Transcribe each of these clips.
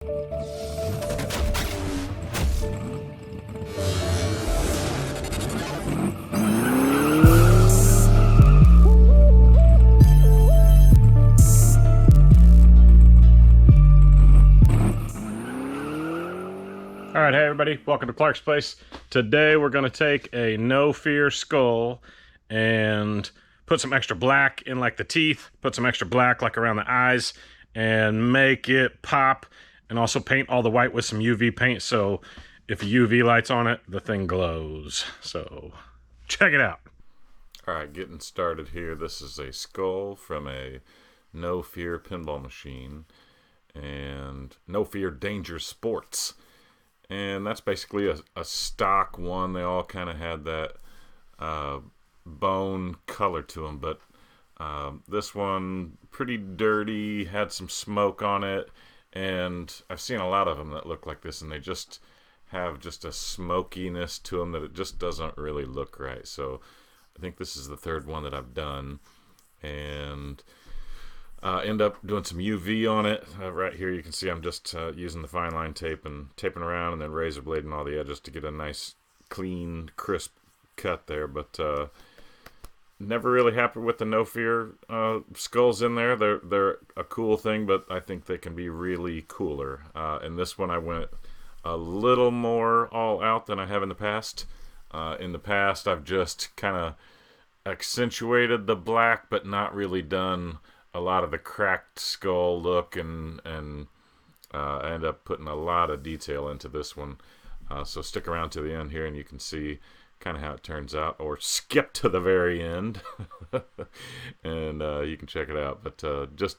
Alright, hey everybody, welcome to Clark's Place. Today we're going to take a No Fear skull and put some extra black in like the teeth, put some extra black like around the eyes, and make it pop, and also paint all the white with some UV paint so if UV light's on it, the thing glows. So, check it out. Alright, getting started here. This is a skull from a No Fear pinball machine and No Fear Danger Sports. And that's basically a stock one. They all kind of had that bone color to them, but this one pretty dirty, had some smoke on it, and I've seen a lot of them that look like this, and they just have just a smokiness to them that it just doesn't really look right. So I think this is the third one that I've done, and end up doing some UV on it. Right here you can see I'm just using the fine line tape and taping around, and then razor blading all the edges to get a nice clean crisp cut there. But never really happy with the No Fear skulls in there. They're a cool thing, but I think they can be really cooler. In this one I went a little more all out than I have in the past. In the past I've just kind of accentuated the black but not really done a lot of the cracked skull look, and I end up putting a lot of detail into this one. So stick around to the end here and you can see kind of how it turns out, or skip to the very end and you can check it out. But just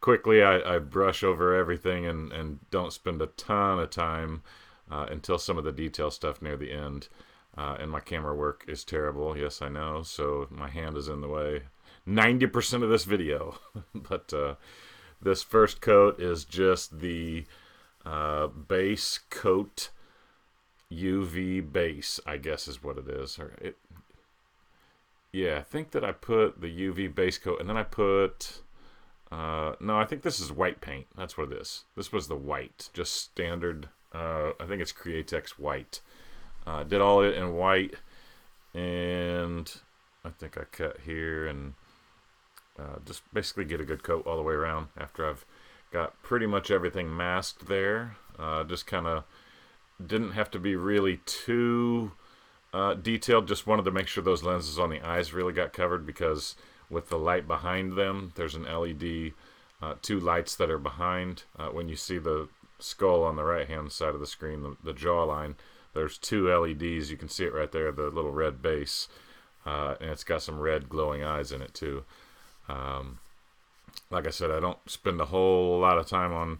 quickly I brush over everything and don't spend a ton of time until some of the detail stuff near the end. And my camera work is terrible, yes I know, so my hand is in the way 90% of this video. But this first coat is just the base coat, UV base, I guess is what it is. Yeah, I think that I put the UV base coat, and then I put no, I think this is white paint. That's what it is. This was the white, just standard. I think it's Createx white. Did all it in white, and I think I cut here and just basically get a good coat all the way around after I've got pretty much everything masked there. Just kind of didn't have to be really too detailed, just wanted to make sure those lenses on the eyes really got covered, because with the light behind them, there's an LED, two lights that are behind. When you see the skull on the right hand side of the screen, the jawline, there's two LEDs. You can see it right there, the little red base, and it's got some red glowing eyes in it too. Like I said, I don't spend a whole lot of time on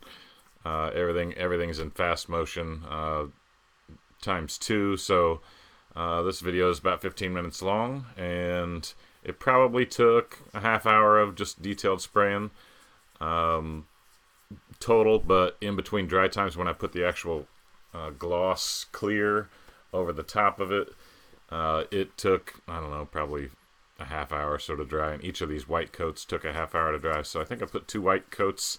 everything. Everything's in fast motion ×2, so this video is about 15 minutes long, and it probably took a half hour of just detailed spraying total, but in between dry times when I put the actual gloss clear over the top of it, it took, I don't know, probably a half hour or so to dry, and each of these white coats took a half hour to dry. So I think I put 2 white coats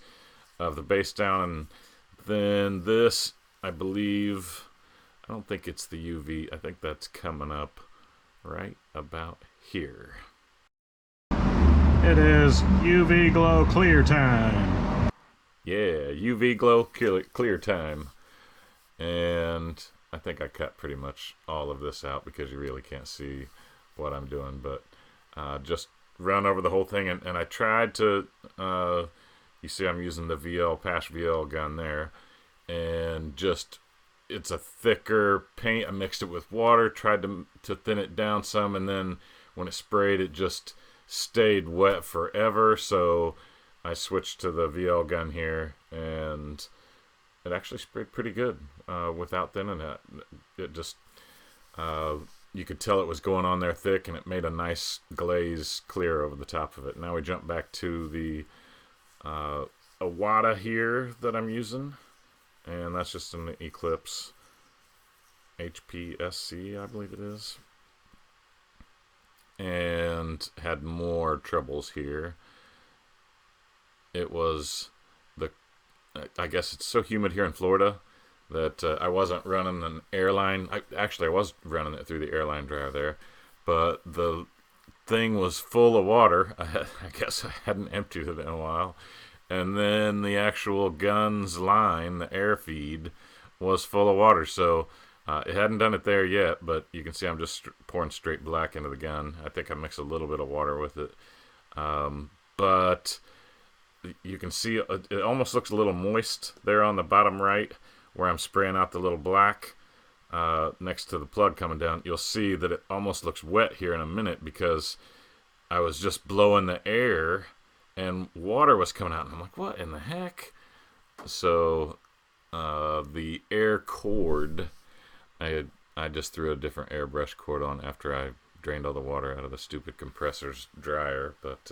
of the base down, and then this, I believe, I don't think it's the UV, I think that's coming up right about here. It is UV glow clear time. Yeah, UV glow clear time. And I think I cut pretty much all of this out because you really can't see what I'm doing, but just run over the whole thing, and I tried to, you see I'm using the Pash VL gun there, and just, it's a thicker paint. I mixed it with water, tried to thin it down some, and then when it sprayed, it just stayed wet forever, so I switched to the VL gun here, and it actually sprayed pretty good without thinning it. It just, you could tell it was going on there thick, and it made a nice glaze clear over the top of it. Now we jump back to the Awada here that I'm using, and that's just an Eclipse HPSC, I believe it is, and had more troubles here. It was the I guess it's so humid here in Florida that I wasn't running an airline. I was running it through the airline dryer there, but the thing was full of water. I guess I hadn't emptied it in a while. And then the actual gun's line, the air feed, was full of water. So it hadn't done it there yet, but you can see I'm just pouring straight black into the gun. I think I mixed a little bit of water with it. But you can see it almost looks a little moist there on the bottom right where I'm spraying out the little black next to the plug coming down. You'll see that it almost looks wet here in a minute because I was just blowing the air and water was coming out, and I'm like, what in the heck? So the air cord, I just threw a different airbrush cord on after I drained all the water out of the stupid compressor's dryer. But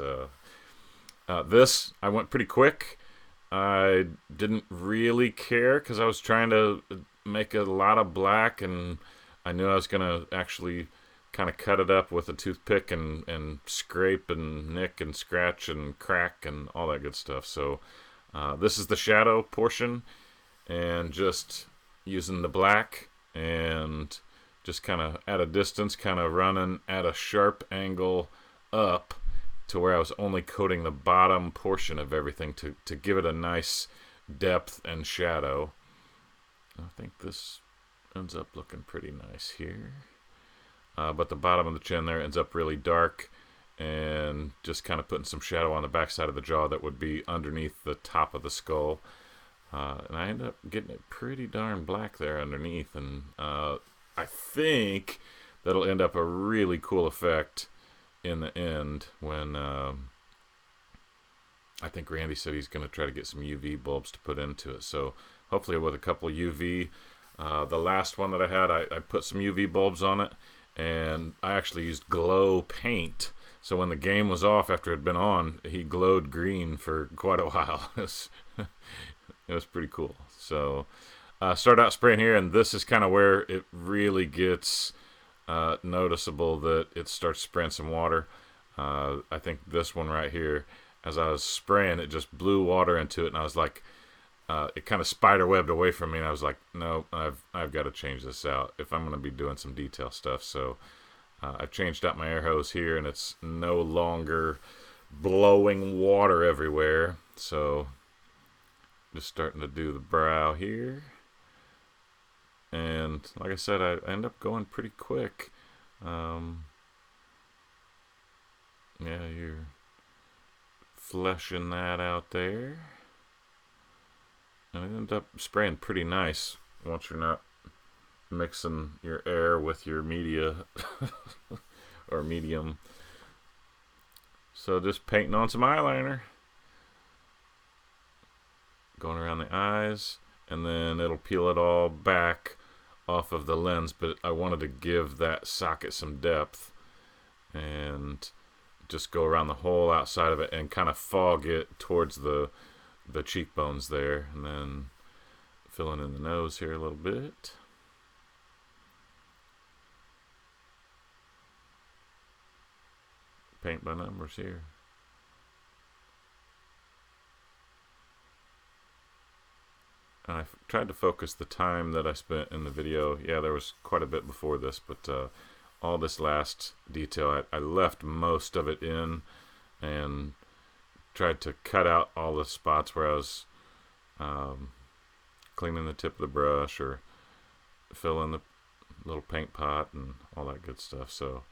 this, I went pretty quick. I didn't really care because I was trying to make a lot of black, and I knew I was going to actually kind of cut it up with a toothpick and scrape and nick and scratch and crack and all that good stuff. So this is the shadow portion, and just using the black and just kind of at a distance, kind of running at a sharp angle up to where I was only coating the bottom portion of everything to give it a nice depth and shadow. I think this ends up looking pretty nice here. But the bottom of the chin there ends up really dark, and just kind of putting some shadow on the back side of the jaw that would be underneath the top of the skull. And I end up getting it pretty darn black there underneath, and I think that'll end up a really cool effect in the end when I think Randy said he's going to try to get some UV bulbs to put into it. So hopefully with a couple UV, the last one that I had, I put some UV bulbs on it, and I actually used glow paint. So when the game was off after it had been on, he glowed green for quite a while. It was pretty cool. So start out spraying here, and this is kind of where it really gets noticeable that it starts spraying some water. I think this one right here, as I was spraying, it just blew water into it, and I was like, it kind of spider webbed away from me, and I was like, no, I've got to change this out if I'm going to be doing some detail stuff. So I've changed out my air hose here, and it's no longer blowing water everywhere. So just starting to do the brow here. And like I said, I end up going pretty quick. Yeah, you're fleshing that out there. And it ends up spraying pretty nice once you're not mixing your air with your media or medium. So just painting on some eyeliner. Going around the eyes, and then it'll peel it all back off of the lens, but I wanted to give that socket some depth and just go around the whole outside of it and kind of fog it towards the cheekbones there, and then filling in the nose here a little bit. Paint by numbers here. And I tried to focus the time that I spent in the video. Yeah, there was quite a bit before this, but all this last detail, I left most of it in and tried to cut out all the spots where I was cleaning the tip of the brush or filling the little paint pot and all that good stuff. So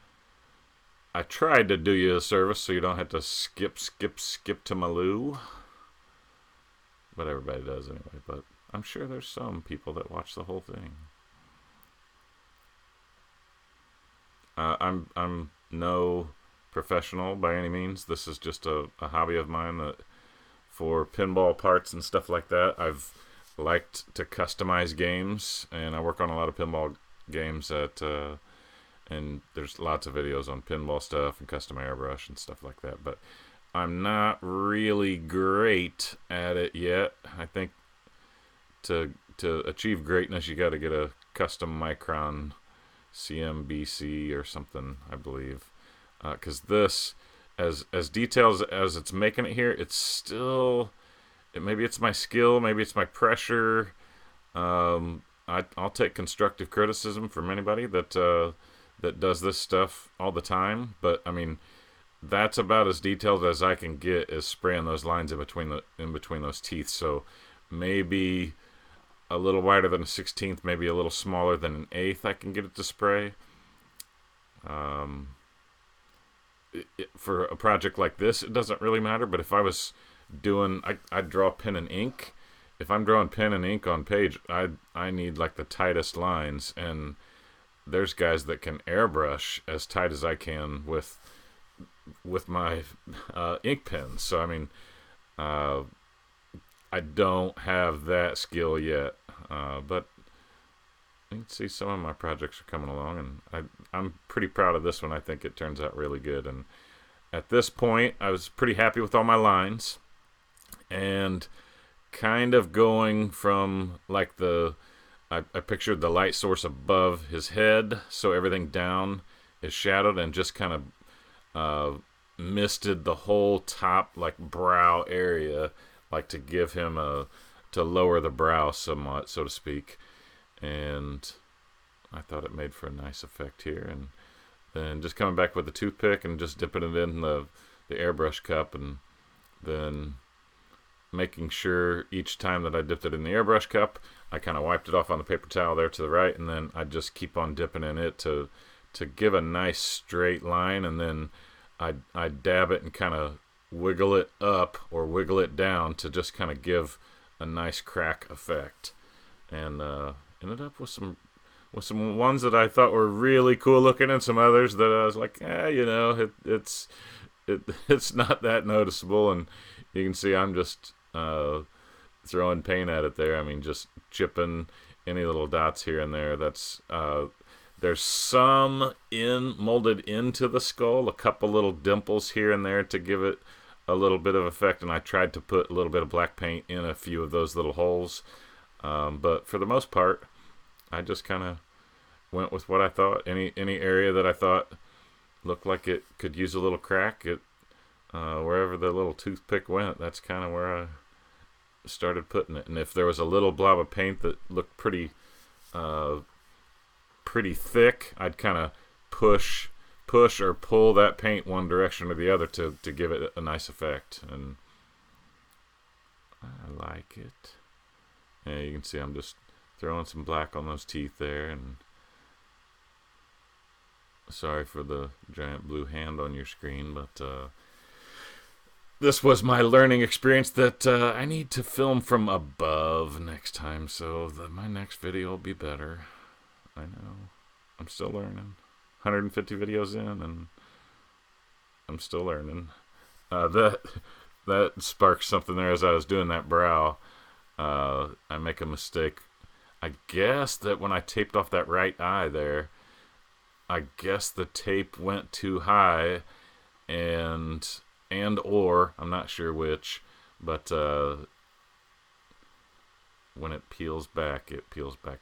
I tried to do you a service so you don't have to skip to Maloo. But everybody does anyway. But I'm sure there's some people that watch the whole thing. I'm no professional by any means. This is just a hobby of mine that for pinball parts and stuff like that. I've liked to customize games, and I work on a lot of pinball games and there's lots of videos on pinball stuff and custom airbrush and stuff like that. But I'm not really great at it yet. I think to achieve greatness, you got to get a custom Micron CMBC or something, I believe. Because this, as detailed as it's making it here, it's still maybe it's my skill, maybe it's my pressure. I'll take constructive criticism from anybody that does this stuff all the time. But I mean, that's about as detailed as I can get, is spraying those lines in between those teeth. So maybe a little wider than a 16th, maybe a little smaller than an eighth. I can get it to spray. For a project like this, it doesn't really matter. But if I was doing, I'd draw pen and ink. If I'm drawing pen and ink on page, I need like the tightest lines, and there's guys that can airbrush as tight as I can with my ink pens. So I mean, I don't have that skill yet, but you can see some of my projects are coming along, and I'm pretty proud of this one. I think it turns out really good. And at this point, I was pretty happy with all my lines, and kind of going from like I pictured the light source above his head, so everything down is shadowed, and just kind of misted the whole top, like brow area, like to give him to lower the brow somewhat, so to speak. And I thought it made for a nice effect here. And then just coming back with the toothpick and just dipping it in the airbrush cup, and then making sure each time that I dipped it in the airbrush cup, I kind of wiped it off on the paper towel there to the right, and then I just keep on dipping in it to give a nice straight line, and then I dab it and kind of wiggle it up or wiggle it down to just kind of give a nice crack effect. And ended up with some ones that I thought were really cool looking, and some others that I was like, it's not that noticeable. And you can see I'm just throwing paint at it there. I mean, just chipping any little dots here and there. That's there's some molded into the skull, a couple little dimples here and there to give it a little bit of effect, and I tried to put a little bit of black paint in a few of those little holes. But for the most part, I just kind of went with what I thought. Any area that I thought looked like it could use a little crack, wherever the little toothpick went, that's kind of where I started putting it. And if there was a little blob of paint that looked pretty thick, I'd kind of push or pull that paint one direction or the other to give it a nice effect. And I like it. Yeah, you can see I'm just throwing some black on those teeth there. And sorry for the giant blue hand on your screen, but this was my learning experience that I need to film from above next time, so my next video will be better. I know. I'm still learning. 150 videos in, and I'm still learning. That sparked something there as I was doing that brow. I make a mistake. I guess that when I taped off that right eye there, I guess the tape went too high, or I'm not sure which, but when it peels back a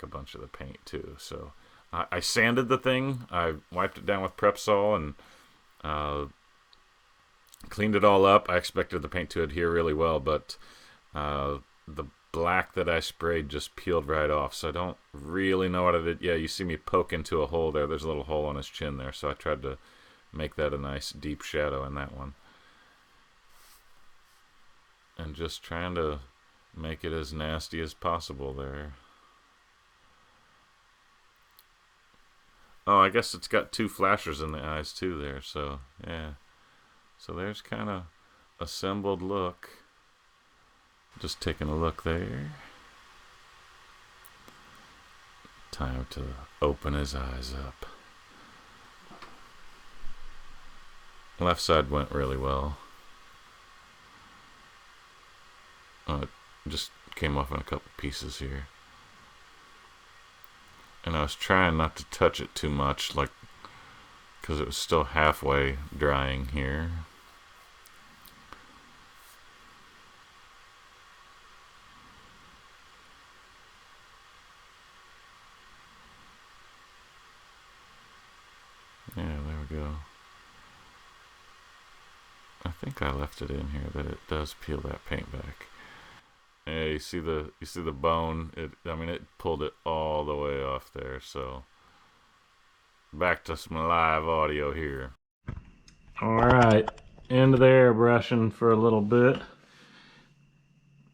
bunch of the paint too. So I sanded the thing. I wiped it down with Prep-Sol and cleaned it all up. I expected the paint to adhere really well, but the black that I sprayed just peeled right off. So I don't really know what I did. Yeah, you see me poke into a hole there. There's a little hole on his chin there. So I tried to make that a nice deep shadow in that one. And just trying to make it as nasty as possible there. Oh, I guess it's got two flashers in the eyes too there. So, yeah. So there's kind of assembled look. Just taking a look there. Time to open his eyes up. Left side went really well. It just came off in a couple pieces here. And I was trying not to touch it too much, like, because it was still halfway drying here. Yeah, there we go. I think I left it in here that it does peel that paint back. Yeah, you see the bone. I mean, it pulled it all the way off there. So back to some live audio here. All right, into the airbrushing for a little bit.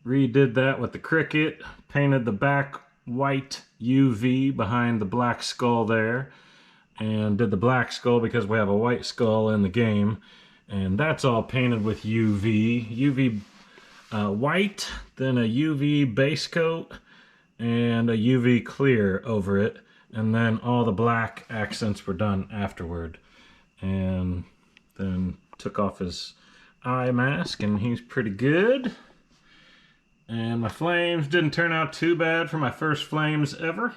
Redid that with the Cricut, painted the back white UV behind the black skull there, and did the black skull because we have a white skull in the game, and that's all painted with UV white, then a UV base coat, and a UV clear over it, and then all the black accents were done afterward. And then took off his eye mask, and he's pretty good. And my flames didn't turn out too bad for my first flames ever.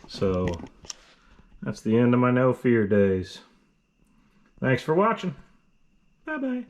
So that's the end of my no fear days. Thanks for watching. Bye bye.